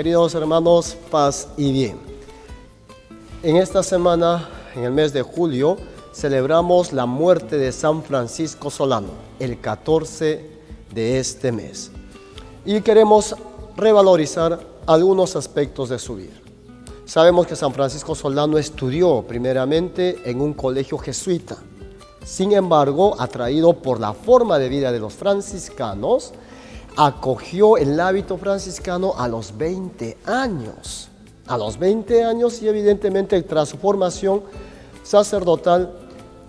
Queridos hermanos, paz y bien. En esta semana, en el mes de julio, celebramos la muerte de San Francisco Solano, el 14 de este mes. Y queremos revalorizar algunos aspectos de su vida. Sabemos que San Francisco Solano estudió primeramente en un colegio jesuita. Sin embargo, atraído por la forma de vida de los franciscanos, acogió el hábito franciscano a los 20 años. A los 20 años y evidentemente tras su formación sacerdotal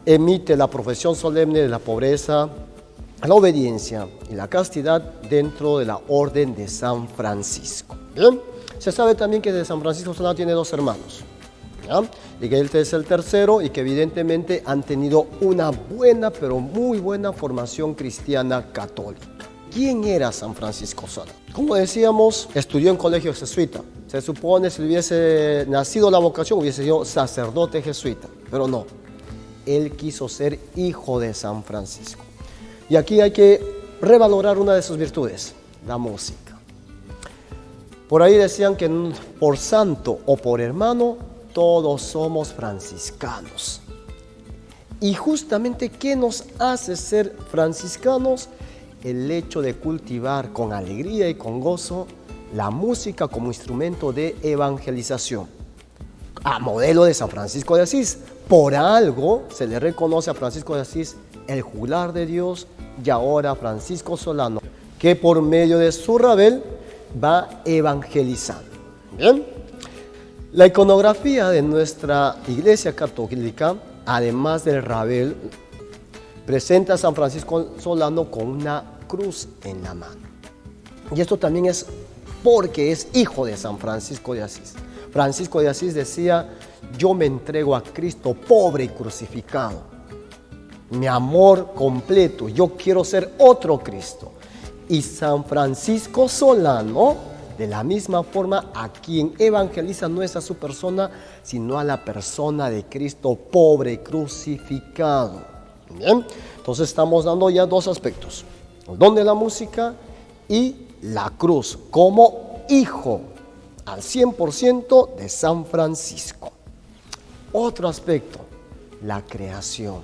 emite la profesión solemne de la pobreza, la obediencia y la castidad dentro de la orden de San Francisco. Bien, se sabe también que de San Francisco Solano tiene dos hermanos, ¿ya? Y que él es el tercero y que evidentemente han tenido una buena, pero muy buena formación cristiana católica. ¿Quién era San Francisco Solano? Como decíamos, estudió en colegio jesuita. Se supone si hubiese nacido la vocación hubiese sido sacerdote jesuita, pero no. Él quiso ser hijo de San Francisco. Y aquí hay que revalorar una de sus virtudes, la música. Por ahí decían que por santo o por hermano, todos somos franciscanos. Y justamente, ¿qué nos hace ser franciscanos? El hecho de cultivar con alegría y con gozo la música como instrumento de evangelización. A modelo de San Francisco de Asís. Por algo se le reconoce a Francisco de Asís el juglar de Dios y ahora Francisco Solano, que por medio de su rabel va evangelizando. Bien. La iconografía de nuestra Iglesia Católica, además del rabel, presenta a San Francisco Solano con una cruz en la mano. Y esto también es porque es hijo de San Francisco de Asís. Francisco de Asís decía: yo me entrego a Cristo pobre y crucificado. Mi amor completo, yo quiero ser otro Cristo. Y San Francisco Solano, de la misma forma, a quien evangeliza no es a su persona, sino a la persona de Cristo pobre y crucificado. Bien, entonces estamos dando ya dos aspectos: el don de la música y la cruz como hijo al 100% de San Francisco. Otro aspecto, la creación.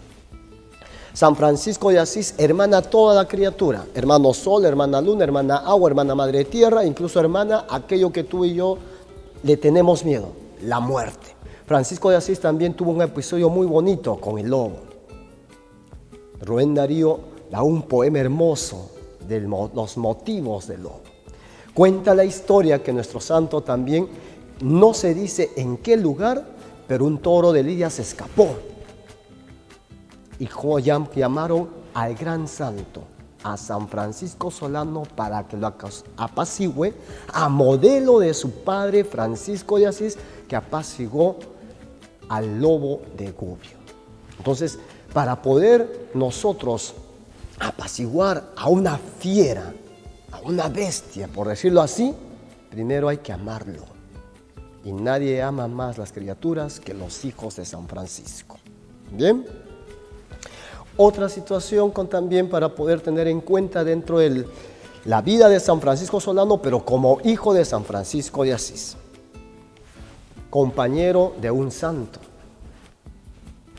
San Francisco de Asís hermana toda la criatura: hermano sol, hermana luna, hermana agua, hermana madre tierra, incluso hermana aquello que tú y yo le tenemos miedo, la muerte. Francisco de Asís también tuvo un episodio muy bonito con el lobo. Rubén Darío da un poema hermoso de los motivos del lobo. Cuenta la historia que nuestro santo también, no se dice en qué lugar, pero un toro de Lidia se escapó. Y llamaron al gran santo, a San Francisco Solano, para que lo apacigüe, a modelo de su padre Francisco de Asís, que apaciguó al lobo de Gubbio. Entonces, para poder nosotros apaciguar a una fiera, a una bestia, por decirlo así, primero hay que amarlo. Y nadie ama más las criaturas que los hijos de San Francisco. Bien. Otra situación también para poder tener en cuenta dentro de la vida de San Francisco Solano, pero como hijo de San Francisco de Asís. Compañero de un santo.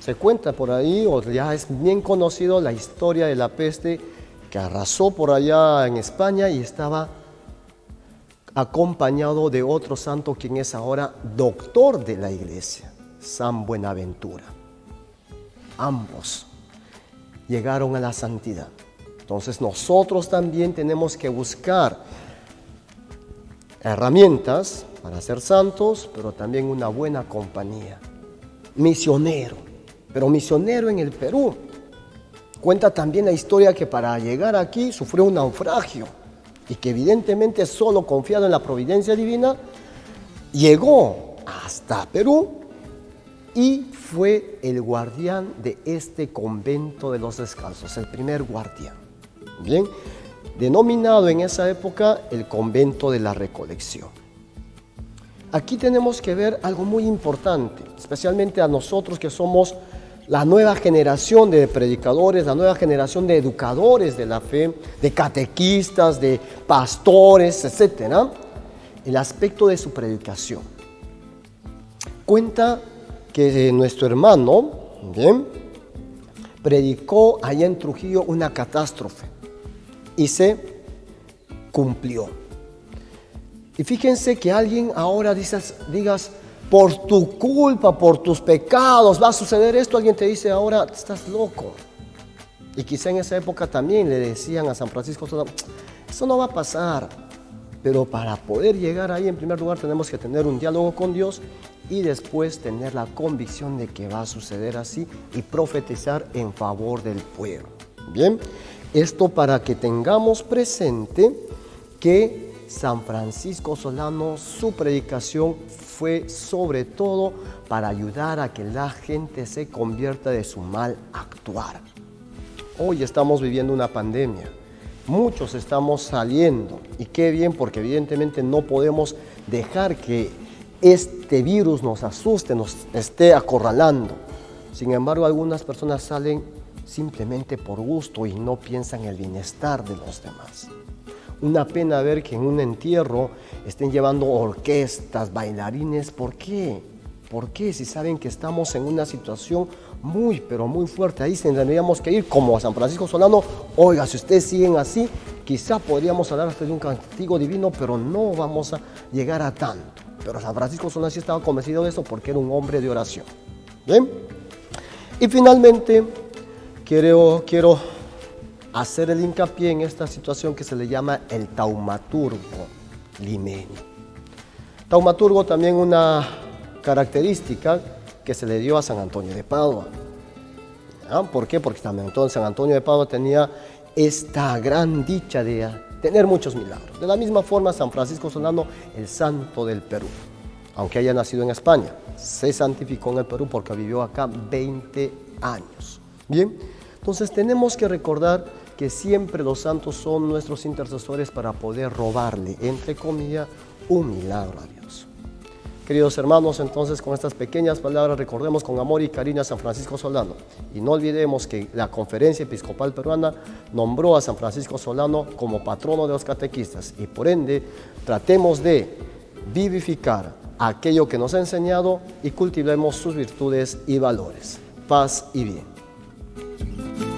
Se cuenta por ahí, o ya es bien conocido, la historia de la peste que arrasó por allá en España y estaba acompañado de otro santo, quien es ahora doctor de la iglesia, San Buenaventura. Ambos llegaron a la santidad. Entonces nosotros también tenemos que buscar herramientas para ser santos, pero también una buena compañía. Misionero, pero misionero en el Perú. Cuenta también la historia que para llegar aquí sufrió un naufragio y que evidentemente solo confiado en la providencia divina llegó hasta Perú y fue el guardián de este convento de los descalzos, el primer guardián. Bien, denominado en esa época el convento de la Recolección. Aquí tenemos que ver algo muy importante, especialmente a nosotros que somos la nueva generación de predicadores, la nueva generación de educadores de la fe, de catequistas, de pastores, etc. el aspecto de su predicación. Cuenta que nuestro hermano, bien, predicó allá en Trujillo una catástrofe y se cumplió. Y fíjense que alguien ahora digas, por tu culpa, por tus pecados va a suceder esto. Alguien te dice ahora, estás loco. Y quizá en esa época también le decían a San Francisco Solano, eso no va a pasar. Pero para poder llegar ahí, en primer lugar, tenemos que tener un diálogo con Dios y después tener la convicción de que va a suceder así y profetizar en favor del pueblo. Bien, esto para que tengamos presente que San Francisco Solano, su predicación fue sobre todo para ayudar a que la gente se convierta de su mal actuar. Hoy estamos viviendo una pandemia. Muchos estamos saliendo y qué bien, porque evidentemente no podemos dejar que este virus nos asuste, nos esté acorralando. Sin embargo, algunas personas salen simplemente por gusto y no piensan en el bienestar de los demás. Una pena ver que en un entierro estén llevando orquestas, bailarines. ¿Por qué? ¿Por qué? Si saben que estamos en una situación muy, pero muy fuerte. Ahí tendríamos que ir como a San Francisco Solano. Oiga, si ustedes siguen así, quizá podríamos hablar hasta de un castigo divino, pero no vamos a llegar a tanto. Pero San Francisco Solano sí estaba convencido de eso porque era un hombre de oración. ¿Bien? Y finalmente, quiero hacer el hincapié en esta situación que se le llama el taumaturgo limeño. Taumaturgo también una característica que se le dio a San Antonio de Padua. ¿Por qué? Porque también San Antonio de Padua tenía esta gran dicha de tener muchos milagros. De la misma forma, San Francisco Solano, el santo del Perú, aunque haya nacido en España, se santificó en el Perú porque vivió acá 20 años. Bien, entonces tenemos que recordar que siempre los santos son nuestros intercesores para poder robarle, entre comillas, un milagro a Dios. Queridos hermanos, entonces con estas pequeñas palabras recordemos con amor y cariño a San Francisco Solano y no olvidemos que la Conferencia Episcopal Peruana nombró a San Francisco Solano como patrono de los catequistas y por ende tratemos de vivificar aquello que nos ha enseñado y cultivemos sus virtudes y valores. Paz y bien.